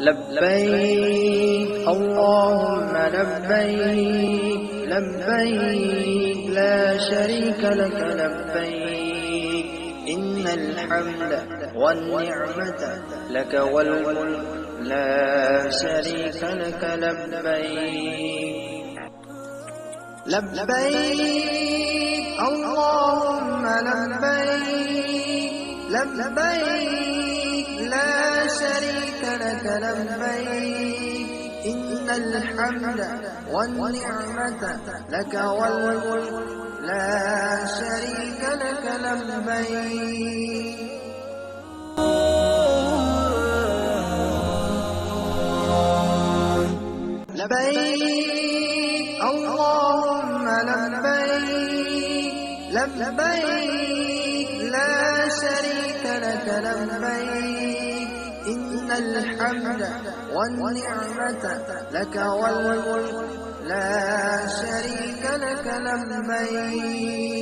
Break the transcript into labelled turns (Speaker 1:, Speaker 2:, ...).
Speaker 1: لبيك اللهم لبيك لبيك لا شريك لك لبيك إن الحمد والنعمة لك والملك لا شريك لك لبيك لبيك اللهم لبيك لبيك لا شريك لك لبيك إن الحمد والنعمة لك والملك لا شريك لك لبيك لبيك اللهم لبيك لبيك لا شريك لك لبيك إن الحمد والنعمة لك والملك لا شريك لك لبيك